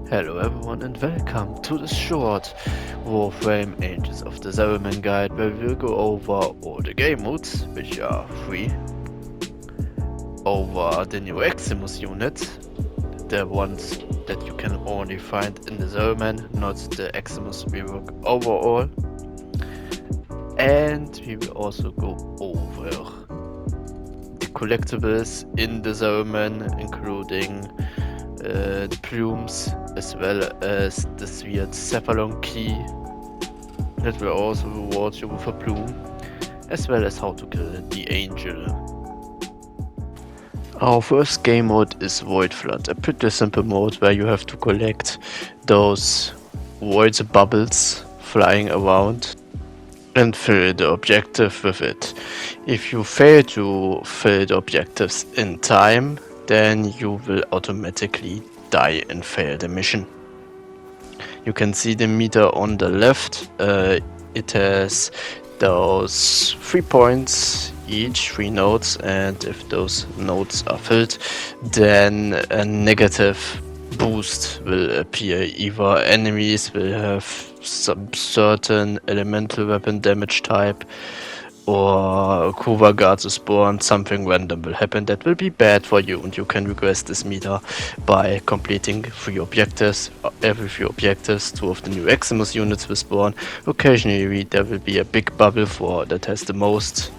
Hello everyone and welcome to this short Warframe Ages of the Zariman guide where we will go over all the game modes, which are free, over the new Xmas Unit, the ones that you can only find in the Zariman, not the Xmas rework overall, and we will also go over the collectibles in the Zariman, including the plumes, as well as the weird Cephalon key that will also reward you with a plume, as well as how to kill the angel. Our first game mode is Void Flood, a pretty simple mode where you have to collect those void bubbles flying around and fill the objective with it. If you fail to fill the objectives in time, then you will automatically die and fail the mission. You can see the meter on the left. It has those 3 points each, 3 nodes, and if those nodes are filled, then a negative boost will appear. Either enemies will have some certain elemental weapon damage type, or Kuva guards will spawn, something random will happen that will be bad for you, and you can regress this meter by completing 3 objectives. Every 3 objectives, 2 of the new Xmas units will spawn. Occasionally there will be a big bubble that has the most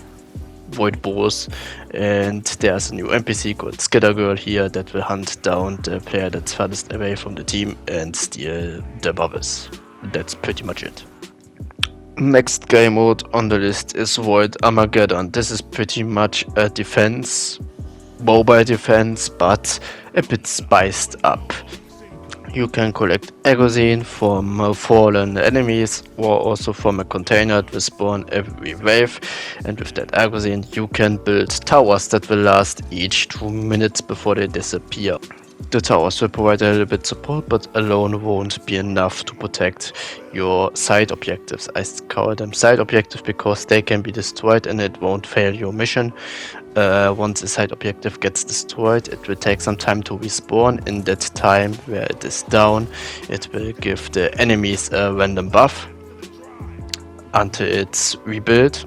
void balls, and there's a new NPC called Skitter Girl here that will hunt down the player that's farthest away from the team and steal the bubbles. That's pretty much it. Next game mode on the list is Void Armageddon. This is pretty much a defense, mobile defense, but a bit spiced up. You can collect Agazine from fallen enemies, or also from a container that will spawn every wave, and with that Agazine you can build towers that will last each 2 minutes before they disappear. The towers will provide a little bit support, but alone won't be enough to protect your side objectives. I call them side objectives because they can be destroyed and it won't fail your mission. Once a side objective gets destroyed, it will take some time to respawn. In that time where it is down, it will give the enemies a random buff until it's rebuilt.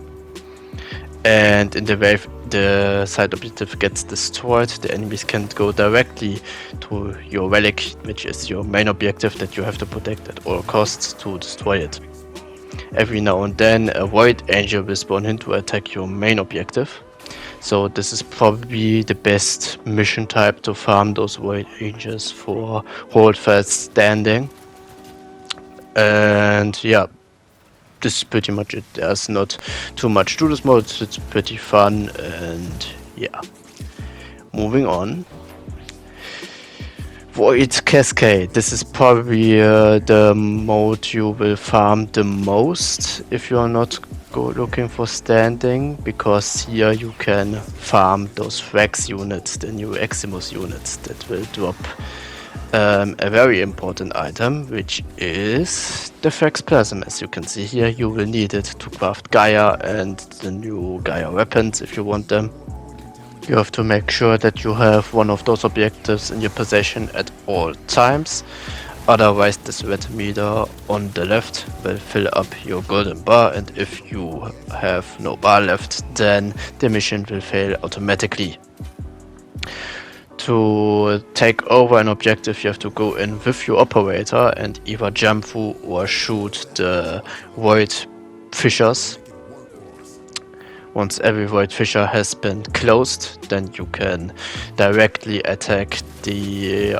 And in the wave the side objective gets destroyed, the enemies can go directly to your relic, which is your main objective that you have to protect at all costs to destroy it. Every now and then a void angel will spawn in to attack your main objective. So this is probably the best mission type to farm those void angels for hold fast standing. And yeah, this is pretty much it. There's not too much to this mode. It's pretty fun, and yeah. Moving on. Void Cascade. This is probably the mode you will farm the most if you are not looking for standing, because here you can farm those Frax units, the new Xmas units that will drop a very important item, which is the Frax Plasm. As you can see here, you will need it to craft Gaia and the new Gaia weapons if you want them. You have to make sure that you have one of those objectives in your possession at all times, otherwise this red meter on the left will fill up your golden bar, and if you have no bar left, then the mission will fail automatically. To take over an objective, you have to go in with your operator and either jump through or shoot the void fissures. Once every void fissure has been closed, then you can directly attack the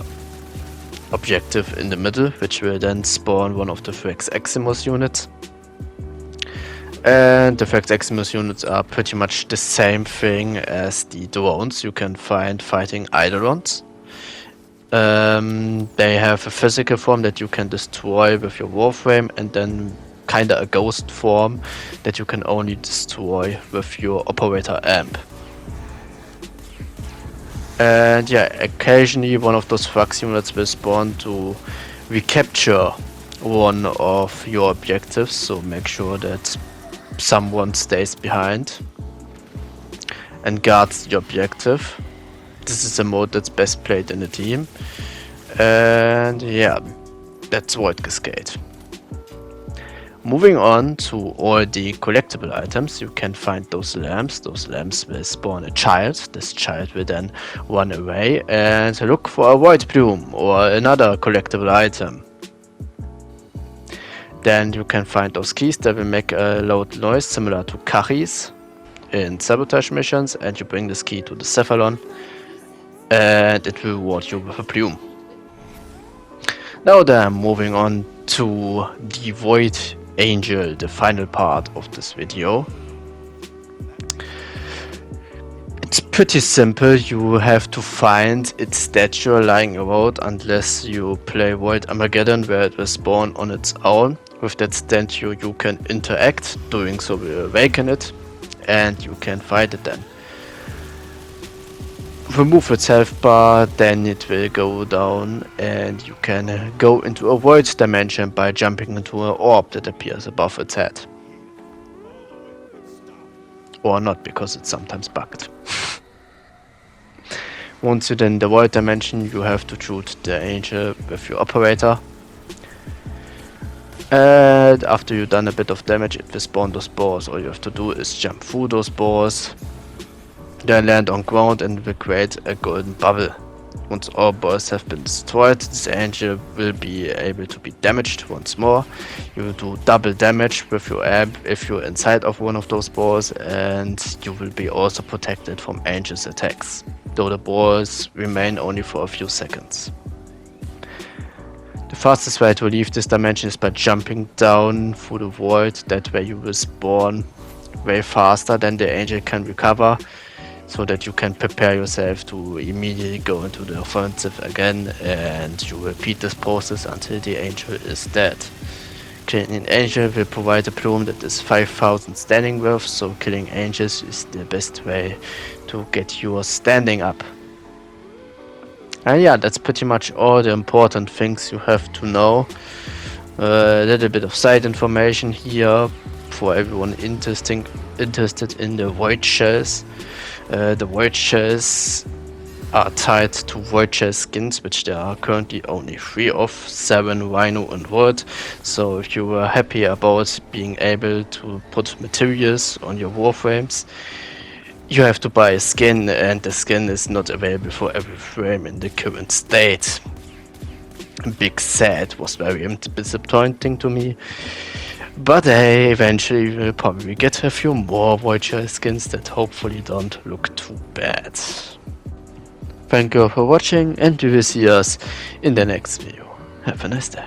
objective in the middle, which will then spawn one of the Frax Xmas units. And the Frax Xmas units are pretty much the same thing as the drones you can find fighting Eidolons. They have a physical form that you can destroy with your Warframe, and then kinda a ghost form that you can only destroy with your operator amp. And yeah, occasionally one of those Frax units will spawn to recapture one of your objectives, so make sure that someone stays behind and guards the objective. This is a mode that's best played in a team. And yeah, that's Void Cascade. Moving on to all the collectible items, you can find those lamps. Those lamps will spawn a child. This child will then run away and look for a void plume or another collectible item. Then you can find those keys that will make a loud noise similar to Kachis in sabotage missions, and you bring this key to the Cephalon and it will reward you with a plume. Now then, moving on to the Void Angel, the final part of this video. It's pretty simple. You have to find its statue lying around unless you play Void Armageddon, where it will spawn on its own. With that statue you can interact, doing so will awaken it, and you can fight it then. Remove its health bar, then it will go down and you can go into a void dimension by jumping into an orb that appears above its head. Or not, because it's sometimes bugged. Once you're in the void dimension, you have to shoot the angel with your operator. And after you've done a bit of damage, it will spawn those boars. All you have to do is jump through those boars, then land on ground and will create a golden bubble. Once all boars have been destroyed, this angel will be able to be damaged once more. You will do double damage with your amp if you're inside of one of those boars, and you will be also protected from angel's attacks, though the boars remain only for a few seconds. The fastest way to leave this dimension is by jumping down through the void. That way you will spawn way faster than the angel can recover, so that you can prepare yourself to immediately go into the offensive again, and you repeat this process until the angel is dead. Killing an angel will provide a plume that is 5000 standing worth, so killing angels is the best way to get your standing up. And yeah, that's pretty much all the important things you have to know. A little bit of side information here for everyone interested in the void shells. The void shells are tied to void shell skins, which there are currently only 3 of, 7 rhino and wood. So if you were happy about being able to put materials on your warframes, you have to buy a skin, and the skin is not available for every frame in the current state. Big sad, was very disappointing to me. But eventually we'll probably get a few more void shell skins that hopefully don't look too bad. Thank you for watching, and we will see us in the next video. Have a nice day.